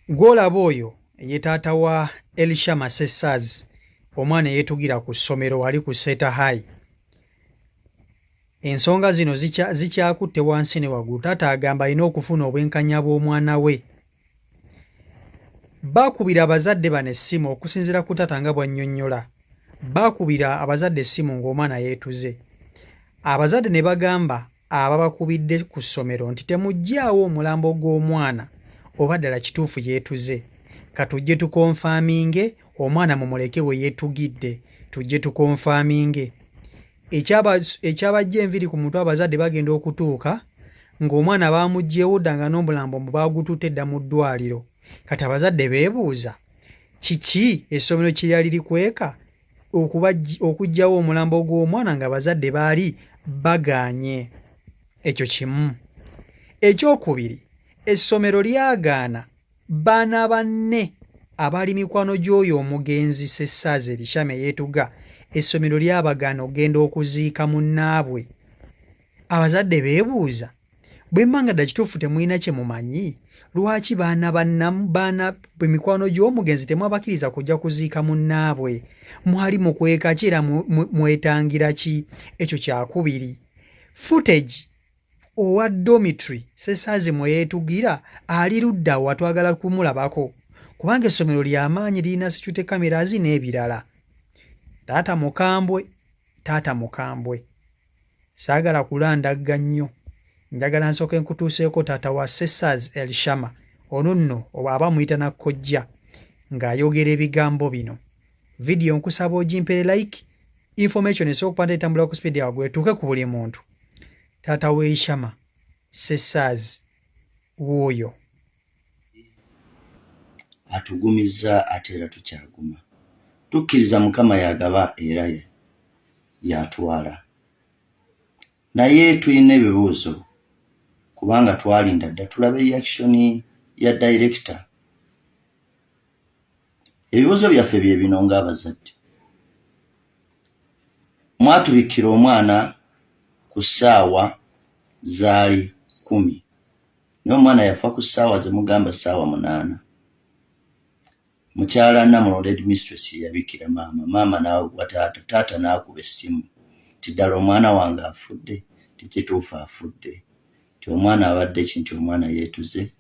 Gwolaba oyo ye taata wa Elishama Sessazi, omwana yeetugira ku ssomero wali ku Seta High. Ensonga zino zikyakutte wansi ne waggulu. Taata agamba alina okufuna obwenkanya bw'omwana we. Baakubira abazadde bano essimu okusinziira ku taata nga bw'annyonnyola. Baakubira abazadde essimu ng'omwana yeetuze. Abazadde ne bagamba ababakubidde ku ssomero nti temuggyaawo omulambo gw'omwana oba ddala kituufu yeetuze. Katujje tukonfaaminge omwana mumuleke we yeetugidde. Tujje tukonfaaminge. Ekyabajja enviri ku mutwe abazadde bagenda okutuuka ng'omwana baamuggyeewo dda nga n'omulambo baagututte dda mu ddwaliro. Kati abazadde beebuuza kiki essomero kye lyali likweka okuggyawo omulambo gw'omwana nga abazadde baali bagaanye. Ekyo kimu. Ekyokubiri, essomero lyagaana baana banne abaali mikwano gy'oyo omugenzi Sessazi Elishama yeetuga. Essomero lyabagaana ogenda okuziika munnaabwe. Abazadde beebuuza bwe mmanga dda kituufu temulina kye mumanyi, lwaki baana mikwano gy'omugenzi temwabakiriza kujja kuziika munnaabwe? Mwali mukweka ki era mwetangira ki? Ekyo kyakubiri. Footage owa dormitory Sessazi mwe yeetugira ali ludda wa twagala kumulabako, kubanga essomero ly'amaanyi lirina security cameras n'ebirala. Taata mukambwe. Saagala kulandagga nnyo. Njagala nsooke nkutuuseeko taata wa Sessazi Elishama, ono nno oba abamuyita Nakkojja, ng'ayogera ebigambo bino. Vidiyo nkusaba ogimpere like, information esobola okuba netambula ku speed yawe etuuke ku buli muntu. Taata wa Elishama Sessazi w'oyo atugumizza ate era tukyaguma. Tukkiriza Mukama yagaba era yatwala. Naye tulina ebibuuzo kubanga twalinda dda tulabe reaction ya director. Ebibuuzo byaffe bye bino ng'abazadde. Mwatubikkira omwana ku ssaawa zaali 10. Naye omwana yafa ku ssaawa ze mugamba ssaawa 8. Mukyala Namulondo headmistress yabikira maama n'agwa taata n'akuba essimu ti ddala omwana wange afudde, tikituufu afudde, ti omwana abadde ki, nti omwana yeetuze.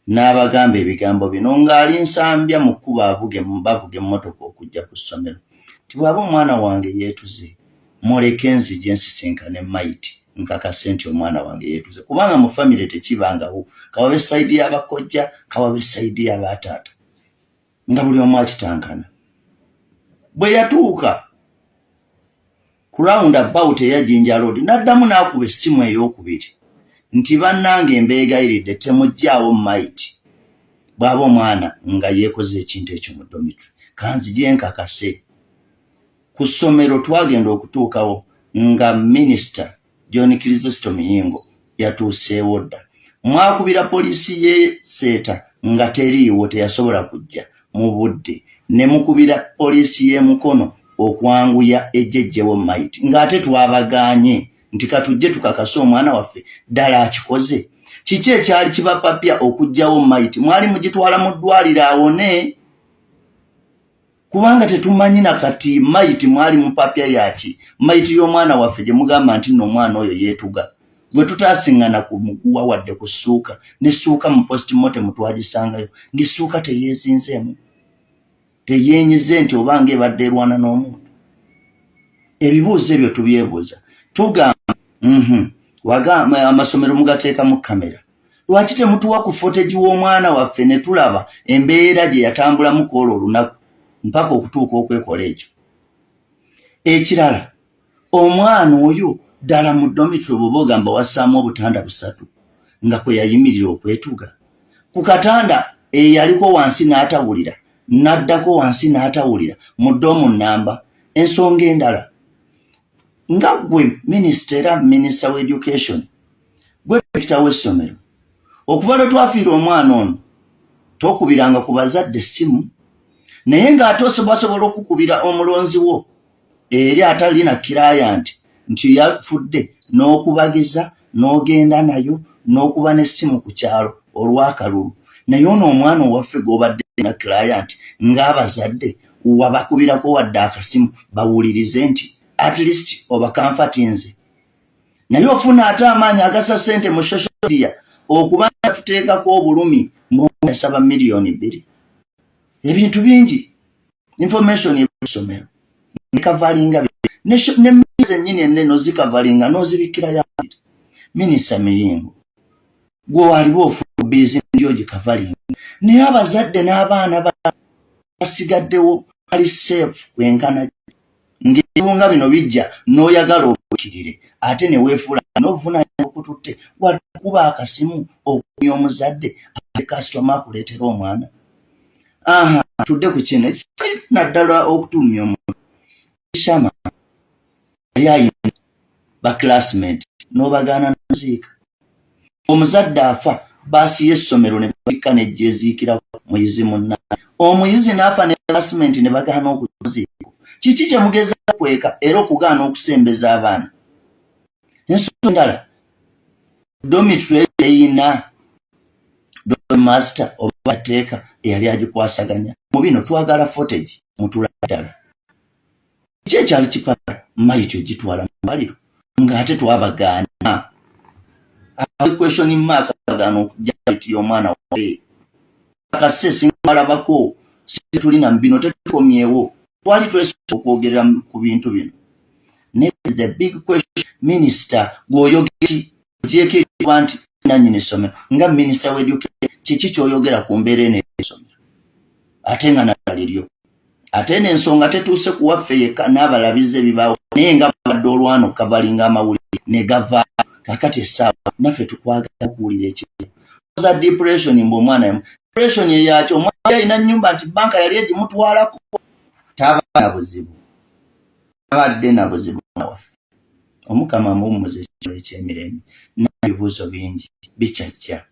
N'abagamba ebigambo bino ng'ali nsambya mu kkuba bavuga emmotoka okujja ku ssomero ti bw'aba omwana wange yeetuze muleke nzije nsisinkane Maiti nkakase nti omwana wange yeetuze, kubanga mu famire tekibangawo kawabe sayidi y'abakojja kawabe sayidi y'abataata nga buli omu akitankana. Bwe yatuuka ku roundabout eya Jinja Road n'addamu n'akuba essimu ey'okubiri nti bannange embeegayiridde temuggyaawo Maiti bw'aba omwana nga yeekoze ekintu ekyo mu dormitory. Kanzije nkakase ku ssomero twagenda okutuukawo nga Minisita John Kizito Muyingo yatuuseewo dda. Mwakubira poliisi y'e Seeta nga teriiwo, teyasobola kujja mu budde, ne mukubira poliisi y'e Mukono okwanguya ejjejjewo Maiti ng'ate twabagaanye nti katujje tukakase omwana waffe ddala akikoze. Kiki ekyali kibapapya okuggyawo Maiti? Mwali mugitwala mu ddwaliro awone? Kubanga tetumanyi nakati Maiti mwali mupapya yaki. Maiti y'omwana waffe gye mugamba nti nno omwana oyo yeetuga. Bwe tutaasiŋŋana ku muguwa wadde ku ssuuka, ne ssuuka mu postmortem twagisangayo ng'essuuka teyeezinzeemu, teyeenyize nti obanga ebadde erwana n'omuntu. Ebibuuzo ebyo tubyebuuza. Tugamba wagamba amasomero mugateekamu kamera. Lwaki temutuwa ku footage w'omwana waffe ne tulaba embeera gye yatambulamu kwolwo olunaku mpaka okutuuka okwekola ekyo? Ekirala, omwana oyo ddala mu dormitory bw'oba ogamba wassaamu obutanda 3 nga kwe yayimirira okwetuga. Ku katanda eyaliko wansi n'atawulira, n'addako wansi n'atawulira mu ddoomu nnamba. Ensonga endala, nga gwe minisita era minisita wa education, gwe direkita w'essomero, okuva lwe twafiira omwana ono tokubiranga ku bazadde essimu, naye ng'ate osobola okukubira omulonzi wo eri atalina kiraayanti nti yafudde n'okubagiza n'ogenda nayo n'okuba n'essimu ku kyalo olw'akalulu. naye ono omwana owaffe g'obadde nga client ng'abazadde wabakubirako wadde akasimu bawulirize nti at least obakamfatinze, naye ofuna ate amaanyi agasa ssente mu social media okuba nga tuteekako obulumi ng'omusaba miliyoni 2. Ebintu bingi information y'essomero nekavalinga ne mmezi ennyini ennene ozikavalinga n'ozibikira ya Minisita Miyingo gwe waliwo ofuna bizinesi y'ogikavalinga, naye abazadde n'abaana basigaddewo bali safe kwenkana ng'ebirunga bino bijja n'oyagala obukirire ate ne weefuula n'obuvunaanyizibwa okututte wadde kuba akasimu okumya omuzadde ate kasitoma akuleetera omwana. Tudde ku kino naddala okutumya omuntu shama yali ayina baklasmate n'obagaana n'oziika, omuzadde afa baasi y'essomero ne baziika nejjeziikira muyizi munnaye, omuyizi n'afa ne klasmate ne bagaana okuziika. Kiki kye mugeza kweka era okugaana okusembeza abaana? Ensonga endala dormitory eyina master oba ateeka eyali agikwasaganya mu bino twagala footage mutula ddala. Kiki ekyali kipapa mayityo gitwala mu maliro ng'ate twabagaana question mark agaana okujja iti omwana wawe akase singalabako situlina mu bino tetukomyewo twali twesooka okwogerera ku bintu bino. Next the big question, Minister gwoyogeti gyeko nti nannyini essomero nga Minister w'education kiki ky'oyogera ku mbeera eno y'essomero ate nga naddala liryo ate n'ensonga tetuuse ku waffe yekka n'abalabizi ebibaawo naye nga badde olwano kavalinga amawulire ne gava kakati essaawa naffe tukwagala kuwulira ekiro za depression mb'omwana yamu depression yeyakyo omwana yalina nnyumba nti banka yali egimutwalako taba na buzibu abadde na buzibu waffe. Omukama mumuze ekiro eky'emirembe n'ebibuuzo bingi bikyajja.